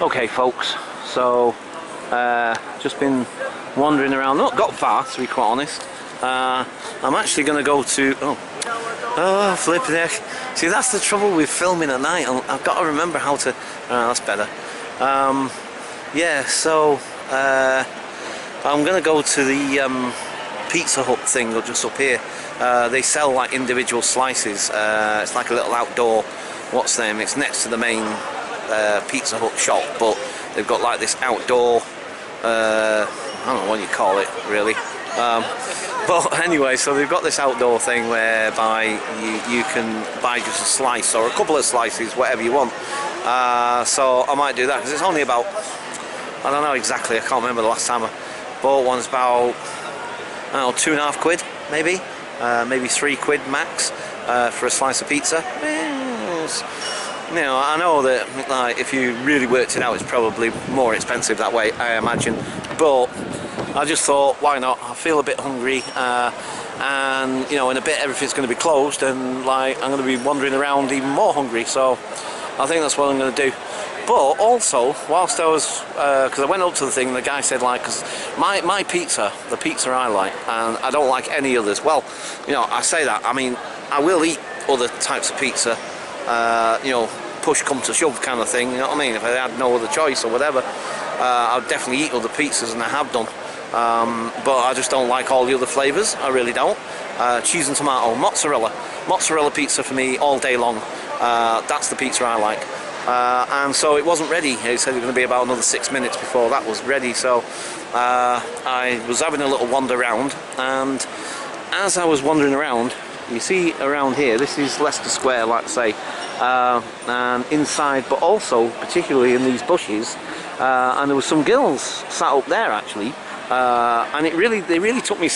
Okay folks, so just been wandering around, not got far to be quite honest. I'm actually going to go to, flipping heck. See, that's the trouble with filming at night. I've got to remember how to, that's better. Yeah, so I'm going to go to the Pizza Hut thing just up here. They sell like individual slices. It's like a little outdoor, it's next to the main Pizza Hut shop, but they've got like this outdoor, I don't know what you call it really, but anyway, so they've got this outdoor thing whereby you can buy just a slice or a couple of slices, whatever you want. So I might do that because it's only about, I don't know exactly, I can't remember the last time I bought one. It's about, I don't know, £2.50 maybe, maybe £3 max for a slice of pizza. You know, I know that like if you really worked it out, it's probably more expensive that way, I imagine. But I just thought, why not? I feel a bit hungry, and you know, in a bit everything's going to be closed, and like I'm going to be wandering around even more hungry. So I think that's what I'm going to do. But also, whilst I was, because I went up to the thing, the guy said like, because my pizza, the pizza I like, and I don't like any others. Well, you know, I say that. I mean, I will eat other types of pizza. You know, push come to shove kind of thing, you know what I mean? If I had no other choice or whatever, I'd definitely eat other pizzas, and I have done. But I just don't like all the other flavours, I really don't. Cheese and tomato, mozzarella pizza for me all day long. That's the pizza I like. And so it wasn't ready. He said it was going to be about another 6 minutes before that was ready, so I was having a little wander around, and as I was wandering around, you see around here, this is Leicester Square, like I say, and inside, but also particularly in these bushes, and there were some girls sat up there actually, and they really took me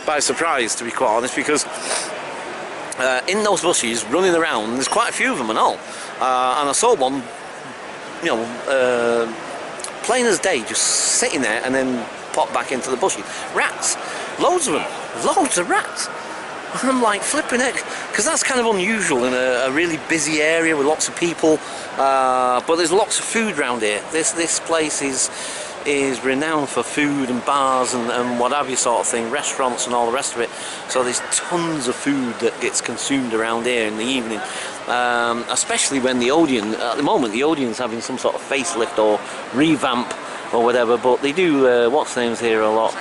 by surprise, to be quite honest, because in those bushes running around, there's quite a few of them and all, and I saw one, you know, plain as day, just sitting there and then pop back into the bushes. Rats, loads of them, loads of rats. I'm like flipping it, because that's kind of unusual in a really busy area with lots of people, but there's lots of food around here. This place is renowned for food and bars and what have you sort of thing, restaurants and all the rest of it. So there's tons of food that gets consumed around here in the evening, especially when the Odeon, at the moment the Odeon's having some sort of facelift or revamp or whatever, but they do what's names here a lot.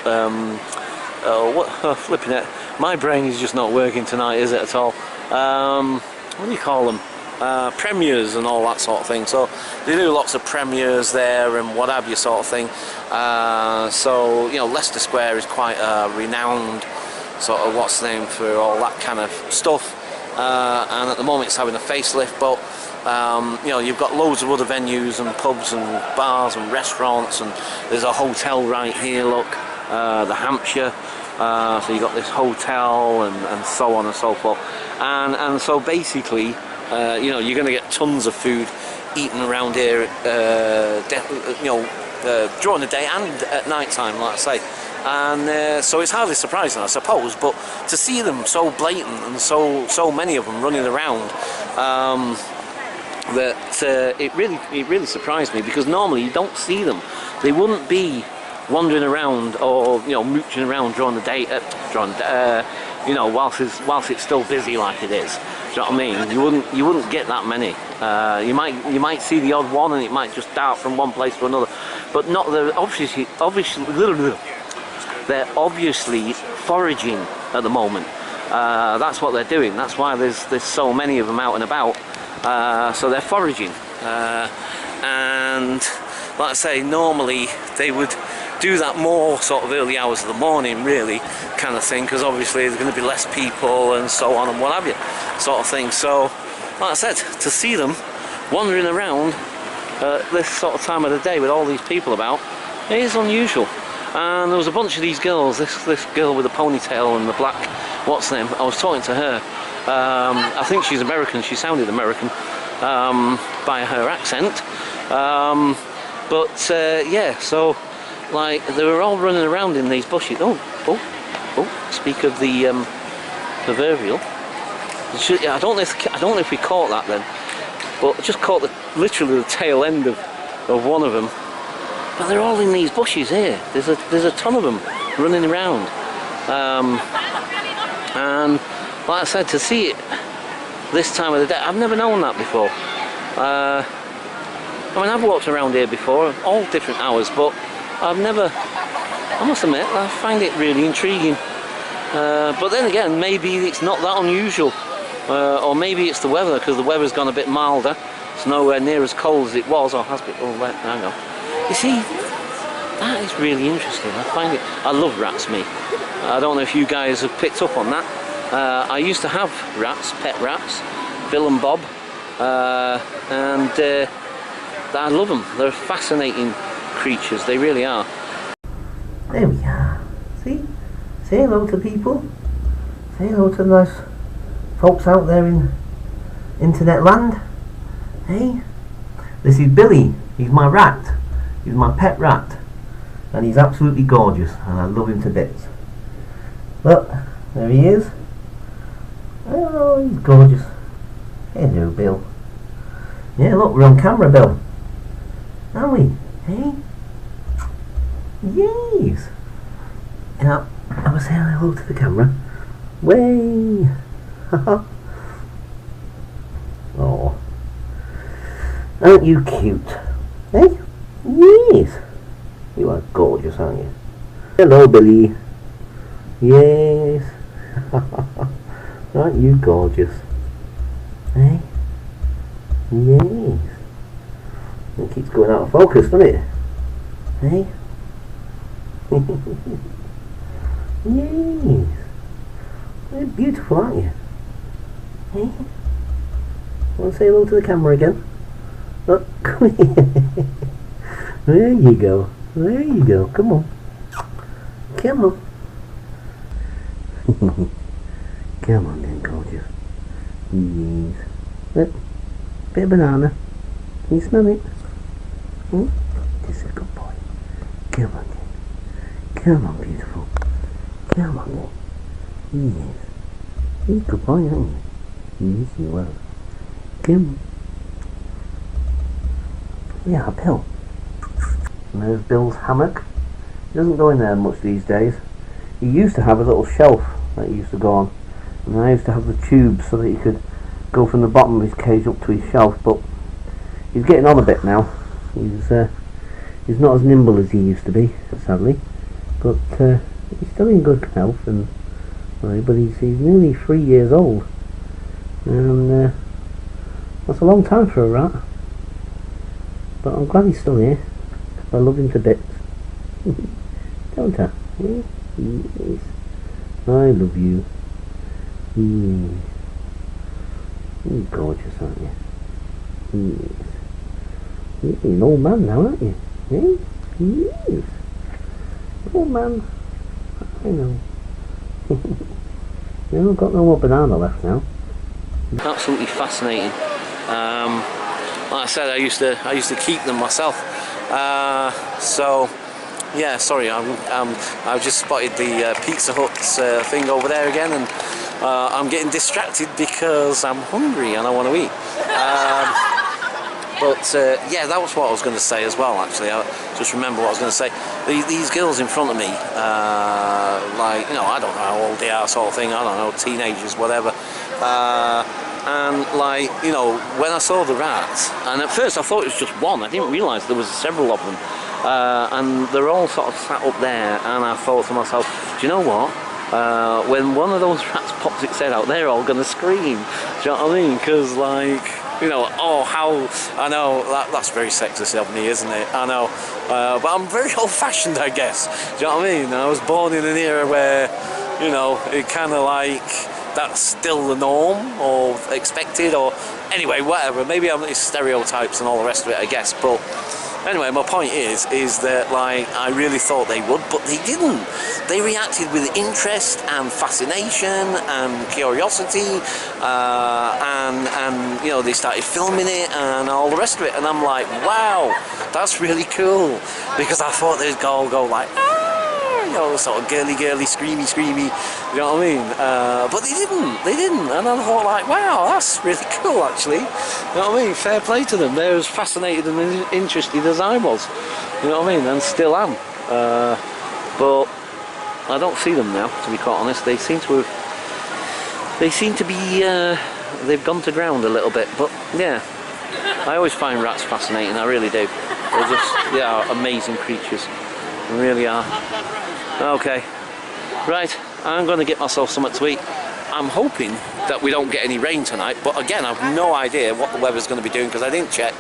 Flipping it, my brain is just not working tonight, is it at all? What do you call them? Premiers and all that sort of thing. So they do lots of premiers there and what have you sort of thing. So you know, Leicester Square is quite a renowned sort of what's the name for all that kind of stuff. And at the moment it's having a facelift, but you know, you've got loads of other venues and pubs and bars and restaurants, and there's a hotel right here, look, the Hampshire. So you got this hotel and so on and so forth, and so basically, you know, you're going to get tons of food eaten around here, you know, during the day and at night time, like I say, and so it's hardly surprising, I suppose, but to see them so blatant and so many of them running around, that it really surprised me, because normally you don't see them. They wouldn't be wandering around or, you know, mooching around during the day, you know, whilst it's still busy like it is. Do you know what I mean? You wouldn't get that many. You might see the odd one, and it might just dart from one place to another, but not. They're obviously foraging at the moment. That's what they're doing. That's why there's so many of them out and about. So they're foraging, and like I say, normally they would do that more sort of early hours of the morning, really, kind of thing, because obviously there's going to be less people and so on and what have you, sort of thing. So, like I said, to see them wandering around this sort of time of the day with all these people about, it is unusual. And there was a bunch of these girls, this girl with the ponytail and the black, what's her name, I was talking to her, I think she's American, she sounded American by her accent, but yeah, so like they were all running around in these bushes. Oh, speak of the proverbial, I don't know if we caught that then, but I just caught literally the tail end of of one of them. But they're all in these bushes here. There's a ton of them running around. And like I said, to see it this time of the day, I've never known that before. I mean, I've walked around here before, all different hours, but I've never, I must admit, I find it really intriguing. But then again, maybe it's not that unusual. Or maybe it's the weather, because the weather's gone a bit milder. It's nowhere near as cold as it was, or has been. Oh, wait, hang on. You see, that is really interesting. I find it. I love rats, me. I don't know if you guys have picked up on that. I used to have rats, pet rats, Bill and Bob, and I love them. They're fascinating creatures. They really are. There we are. See? Say hello to people. Say hello to the nice folks out there in internet land. Hey? This is Billy. He's my rat. He's my pet rat. And he's absolutely gorgeous. And I love him to bits. Look, there he is. Oh, he's gorgeous. Hello, Bill. Yeah, look, we're on camera, Bill. Aren't we? Hey? Yes. Now, I was saying hello to the camera. Way. Oh. Aren't you cute? Hey? Yes. You are gorgeous, aren't you? Hello, Billy. Yes. Aren't you gorgeous? Hey? Yes. It keeps going out of focus, doesn't it? Hey? Yes. You're beautiful, aren't you? Hey? Want to say hello to the camera again? Look, come here. There you go. There you go. Come on. Come on. Come on then, gorgeous. Yes. Look. Bit of banana. Can you smell it? Hmm? This is a good boy. Come on then. Come on, beautiful. Come on then. Yes. You're a good boy, aren't you? Yes, you are. Come on. Yeah, Bill. And there's Bill's hammock. He doesn't go in there much these days. He used to have a little shelf that he used to go on. And I used to have the tube so that he could go from the bottom of his cage up to his shelf, but he's getting on a bit now. He's not as nimble as he used to be, sadly. But he's still in good health, and but he's nearly 3 years old. And that's a long time for a rat. But I'm glad he's still here. I love him to bits. Don't I? Yeah? Yes. I love you. Yes. You're gorgeous, aren't you? Yes. You're an old man now, aren't you? Eh? Yes. Old man. I know. I've got no more banana left now. Absolutely fascinating. Like I said, I used to keep them myself. So yeah, sorry, I've just spotted the Pizza Hut thing over there again, and I'm getting distracted because I'm hungry and I want to eat. But yeah, that was what I was going to say as well. Actually, I just remember what I was going to say. These girls in front of me, like, you know, I don't know how old they are, sort of thing. I don't know, teenagers, whatever. And like, you know, when I saw the rats, and at first I thought it was just one. I didn't realise there was several of them. And they're all sort of sat up there, and I thought to myself, do you know what? When one of those rats pops its head out, they're all going to scream. Do you know what I mean? Because, like, you know, oh, how, I know, that's very sexist of me, isn't it? I know. But I'm very old-fashioned, I guess. Do you know what I mean? I was born in an era where, you know, it kind of like, that's still the norm, or expected, or anyway, whatever. Maybe I'm these stereotypes and all the rest of it, I guess. But anyway, my point is that, like, I really thought they would, but they didn't. They reacted with interest and fascination and curiosity, and you know, they started filming it and all the rest of it. And I'm like, wow, that's really cool, because I thought they'd all go like, ah, you know, sort of girly, screamy, you know what I mean? But they didn't, and I thought like, wow, that's really cool actually, you know what I mean? Fair play to them, they're as fascinated and interested as I was, you know what I mean, and still am, but I don't see them now, to be quite honest. They seem to be, they've gone to ground a little bit, but yeah, I always find rats fascinating, I really do. They are amazing creatures, they really are. Okay, right, I'm going to get myself something to eat. I'm hoping that we don't get any rain tonight, but again, I have no idea what the weather's going to be doing because I didn't check.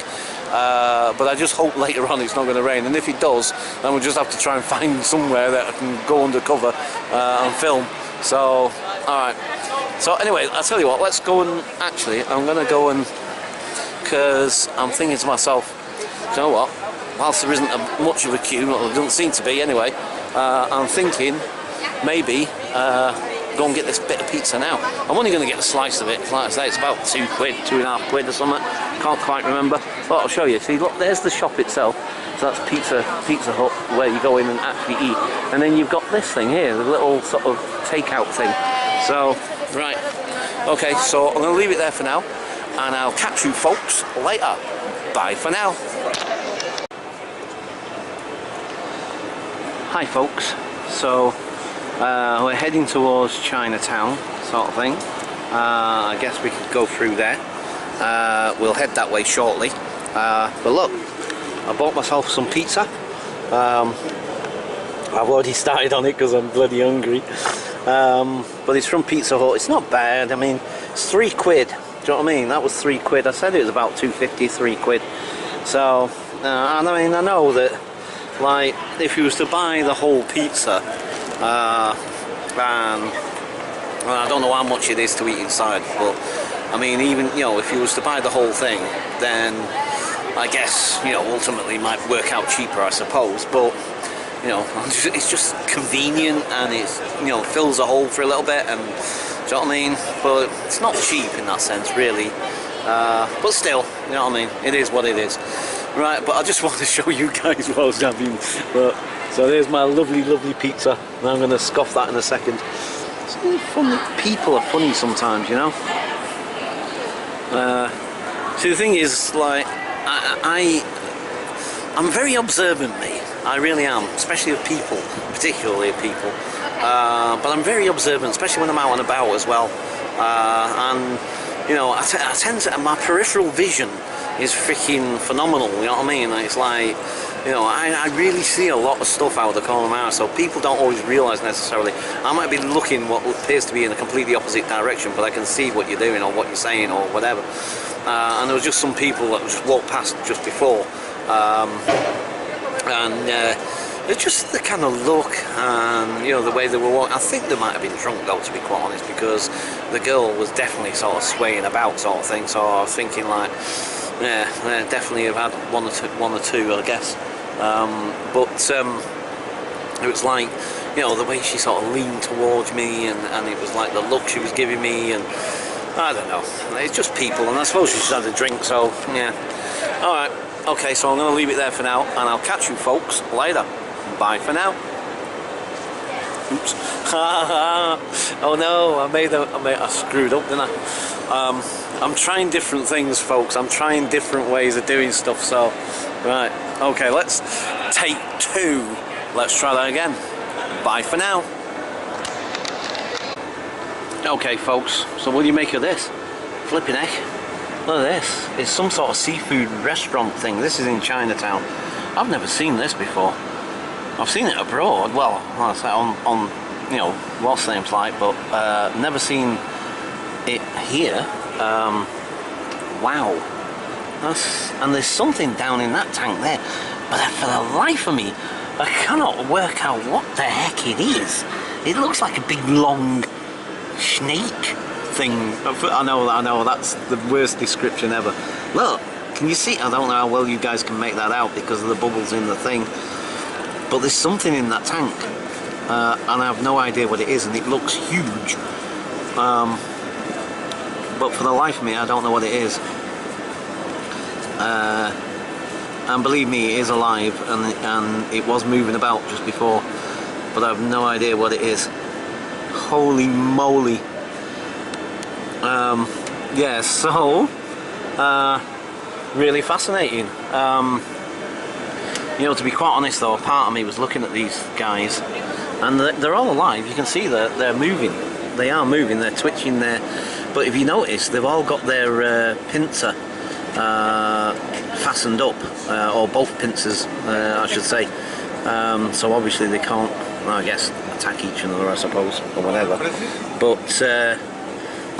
But I just hope later on it's not going to rain, and if it does, then we'll just have to try and find somewhere that I can go undercover and film. So, alright. So anyway, I'll tell you what, let's go and, actually, I'm going to go and, because I'm thinking to myself, you know what, whilst there isn't much of a queue, well, there doesn't seem to be anyway, I'm thinking maybe go and get this bit of pizza now. I'm only going to get a slice of it, like I say, it's about £2, £2.50 or something, can't quite remember, but I'll show you. See, look, there's the shop itself, so that's Pizza Hut, where you go in and actually eat, and then you've got this thing here, the little sort of takeout thing. So, right, okay, so I'm going to leave it there for now, and I'll catch you folks later. Bye for now. Hi folks, so we're heading towards Chinatown, sort of thing. I guess we could go through there. We'll head that way shortly. But look, I bought myself some pizza. I've already started on it because I'm bloody hungry. But it's from Pizza Hut. It's not bad. I mean, it's £3. Do you know what I mean? That was £3. I said it was about £2.50, £3. So, and I mean, I know that, like, if you was to buy the whole pizza, and well, I don't know how much it is to eat inside, but I mean, even, you know, if you was to buy the whole thing, then I guess, you know, ultimately it might work out cheaper, I suppose, but you know, it's just convenient, and it's, you know, fills a hole for a little bit, and do you know what I mean? But it's not cheap in that sense, really. But still, you know what I mean? It is what it is. Right, but I just want to show you guys what I was having. So there's my lovely pizza, and I'm going to scoff that in a second. Funny people are funny sometimes, you know. See, the thing is, like, I'm very observant, mate. I really am, especially of people, particularly of people. But I'm very observant, especially when I'm out and about as well. And you know, I tend to, my peripheral vision is freaking phenomenal, you know what I mean? It's like, you know, I really see a lot of stuff out of the corner of my eye, so people don't always realise necessarily. I might be looking what appears to be in a completely opposite direction, but I can see what you're doing or what you're saying or whatever. And there was just some people that just walked past just before, it's just the kind of look and, you know, the way they were walking. I think they might have been drunk though, to be quite honest, because the girl was definitely sort of swaying about, sort of thing. So I was thinking, like, yeah, they definitely have had one or two, I guess. But it was like, you know, the way she sort of leaned towards me, and it was like the look she was giving me, and I don't know. It's just people, and I suppose she just had a drink. So yeah. All right. Okay. So I'm going to leave it there for now, and I'll catch you folks later. Bye for now. Oops. Oh no, I screwed up, didn't I? I'm trying different things, folks. I'm trying different ways of doing stuff, so right. Okay, let's take 2. Let's try that again. Bye for now. Okay, folks, so what do you make of this? Flipping heck. Look at this. It's some sort of seafood restaurant thing. This is in Chinatown. I've never seen this before. I've seen it abroad, well, on you know, what's the name's like, but never seen it here. Wow. And there's something down in that tank there, but for the life of me, I cannot work out what the heck it is. It looks like a big long snake thing. I know, that's the worst description ever. Look, can you see? I don't know how well you guys can make that out because of the bubbles in the thing. But there's something in that tank, and I have no idea what it is, and it looks huge. But for the life of me, I don't know what it is. And believe me, it is alive, and it was moving about just before. but I have no idea what it is. Holy moly. Yeah, so really fascinating. You know, to be quite honest though, a part of me was looking at these guys, and they're all alive. You can see that they're moving. They are moving, they're twitching there. But if you notice, they've all got their pincer fastened up, or both pincers, I should say. So obviously they can't, well, I guess, attack each other, I suppose, or whatever. But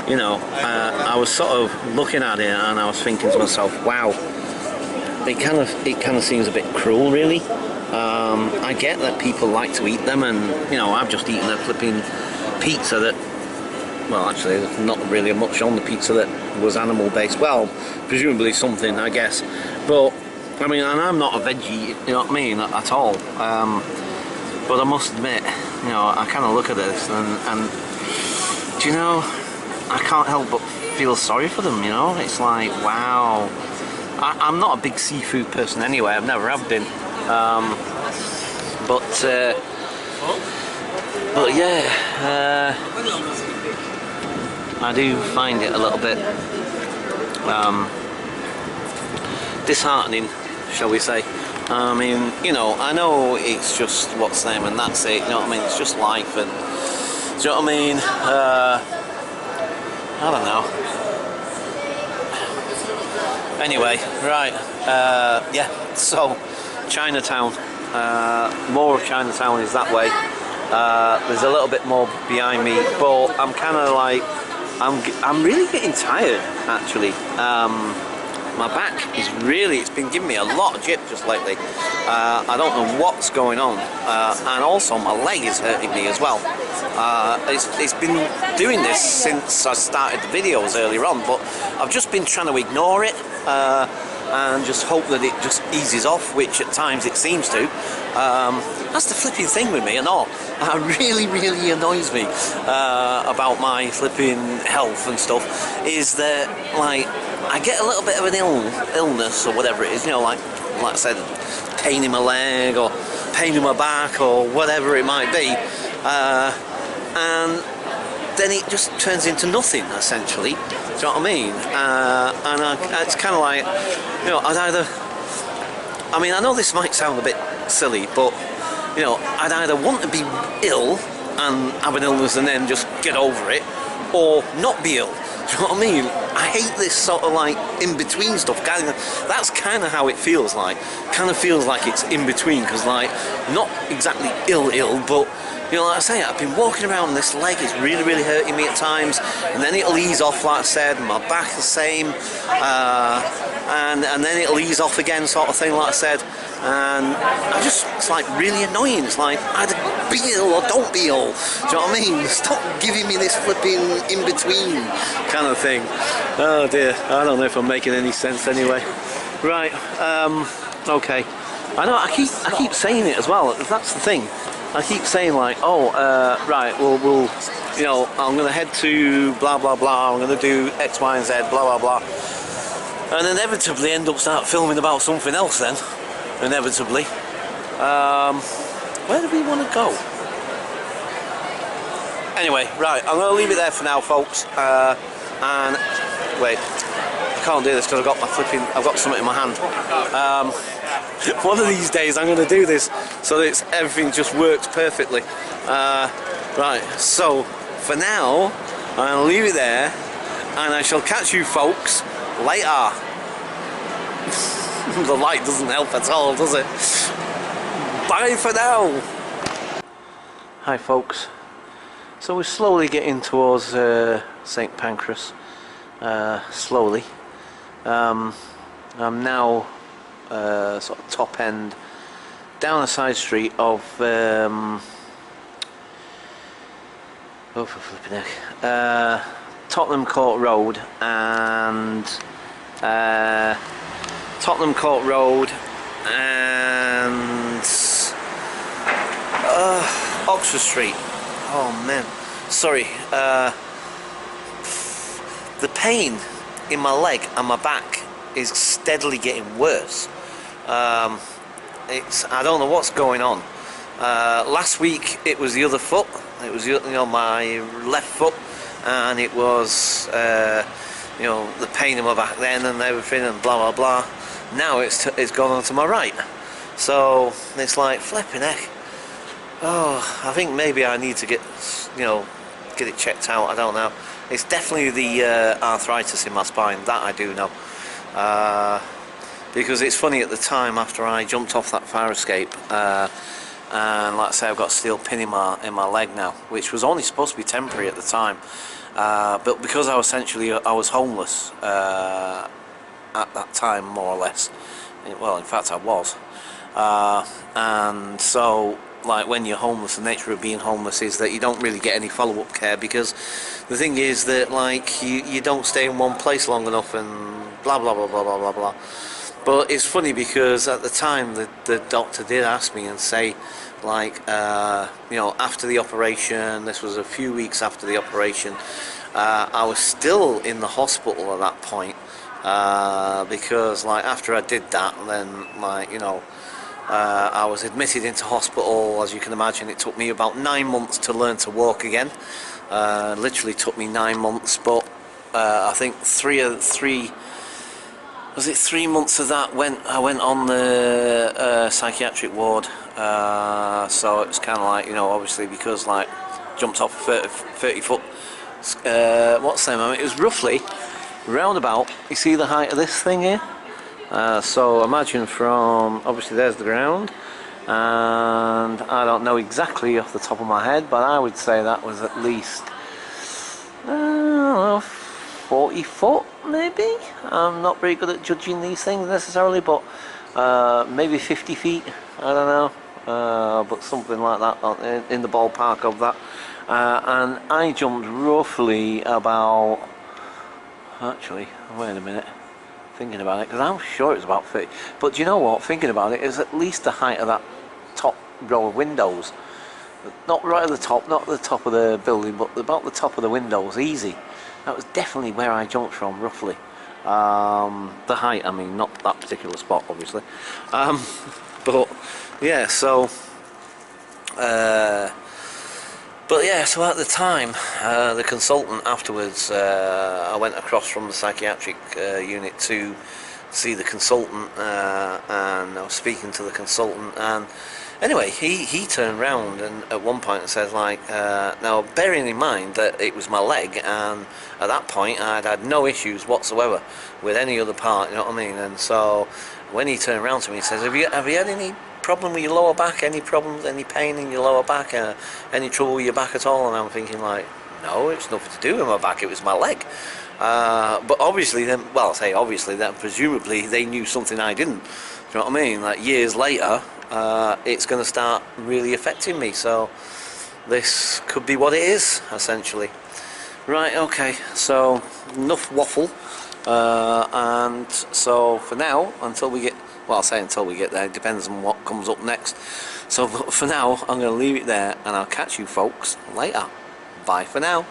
you know, I was sort of looking at it, and I was thinking to myself, wow, it kind of seems a bit cruel, really. I get that people like to eat them, and you know, I've just eaten a flipping pizza that, well, actually, there's not really much on the pizza that was animal based. Well, presumably something, I guess. But I mean, and I'm not a veggie, you know what I mean, at all. But I must admit, you know, I kind of look at this, and do you know, I can't help but feel sorry for them. You know, it's like, wow. I'm not a big seafood person anyway. I've never have been. But yeah, I do find it a little bit disheartening, shall we say. I mean, you know, I know it's just what's the name and that's it, you know what I mean? It's just life, and do you know what I mean? I don't know. Anyway, right, yeah, so Chinatown, more of Chinatown is that way. There's a little bit more behind me, but I'm kind of like, I'm really getting tired, actually. My back is really, it's been giving me a lot of jip just lately. I don't know what's going on, and also my leg is hurting me as well. It's been doing this since I started the videos earlier on, but I've just been trying to ignore it and just hope that it just eases off, which at times it seems to. That's the flipping thing with me and all. It really annoys me about my flipping health and stuff, is that, like, I get a little bit of an illness or whatever it is, you know, like I said, pain in my leg or pain in my back or whatever it might be, and then it just turns into nothing, essentially. Do you know what I mean? And it's kind of like, you know, I mean, I know this might sound a bit silly, but, you know, I'd either want to be ill and have an illness and then just get over it, or not be ill. Do you know what I mean? I hate this sort of like in-between stuff. That's kind of how it feels like. Kind of feels like it's in between, because like, not exactly ill, but, you know, like I say, I've been walking around and this leg is really hurting me at times, and then it'll ease off, like I said, and my back the same, and then it'll ease off again, sort of thing, like I said, and it's like really annoying. It's like, either be ill or don't be ill. Do you know what I mean? Stop giving me this flipping in-between kind of thing. Oh dear, I don't know if I'm making any sense anyway. Right, okay. I know, I keep saying it as well, that's the thing. I keep saying like, oh, right, we'll, you know, I'm going to head to blah blah blah, I'm going to do X, Y and Z, blah blah blah, and inevitably end up start filming about something else then, inevitably. Where do we want to go? Anyway, right, I'm going to leave it there for now, folks, and, wait, I can't do this because I've got something in my hand. One of these days I'm going to do this so that everything just works perfectly. Right, so for now I'll leave it there, and I shall catch you folks later. The light doesn't help at all, does it? Bye for now. Hi folks. So we're slowly getting towards St. Pancras. Slowly. I'm now sort of top end down a side street of oh, for flipping heck, Tottenham Court Road and Oxford Street. Oh man, sorry. The pain in my leg and my back is steadily getting worse. I don't know what's going on. Last week it was the other foot. It was my left foot, and it was the pain in my back then and everything and blah blah blah. Now it's gone on to my right. So it's like flipping heck. Oh, I think maybe I need to get it checked out. I don't know. It's definitely the arthritis in my spine, that I do know. Because it's funny, at the time after I jumped off that fire escape, and like I say, I've got a steel pin in my leg now, which was only supposed to be temporary at the time. But because I was homeless at that time, more or less. Well, in fact, I was. And so, like, when you're homeless, the nature of being homeless is that you don't really get any follow-up care, because the thing is that, like, you don't stay in one place long enough and blah blah blah blah blah blah blah. But it's funny because at the time the doctor did ask me and say, like, after the operation, this was a few weeks after the operation, I was still in the hospital at that point, because, like, after I did that, then, like, I was admitted into hospital. As you can imagine, it took me about 9 months to learn to walk again. Literally took me 9 months, but I think 3 months of that I went on the psychiatric ward. So it was kind of like, obviously, because, like, jumped off a 30 foot, what's the name? I mean, it was roughly roundabout, you see the height of this thing here? So imagine from, obviously there's the ground, and I don't know exactly off the top of my head, but I would say that was at least, I don't know, 40 foot maybe? I'm not very good at judging these things necessarily, but maybe 50 feet, I don't know, but something like that, in the ballpark of that. And I jumped roughly about, actually, wait a minute, thinking about it, because I'm sure it was about 30, but do you know what, thinking about it, is at least the height of that top row of windows. Not right at the top, not at the top of the building, but about the top of the windows, easy. That was definitely where I jumped from, roughly. The height, I mean, not that particular spot, obviously. But yeah, so so at the time, the consultant afterwards, I went across from the psychiatric unit to see the consultant, and I was speaking to the consultant, and anyway, he turned round and at one point and said, like, now bearing in mind that it was my leg, and at that point I'd had no issues whatsoever with any other part, you know what I mean? And so when he turned around to me, he says, have you had any problem with your lower back, any problems, any pain in your lower back, any trouble with your back at all? And I'm thinking, like, no, it's nothing to do with my back, it was my leg. But obviously then, well, I say obviously, then presumably they knew something I didn't, do you know what I mean? Like, years later, it's going to start really affecting me, so this could be what it is, essentially. Right, okay, so enough waffle, and so for now, until we get, well, I'll say until we get there, it depends on what comes up next. So for now, I'm going to leave it there, and I'll catch you folks later. Bye for now.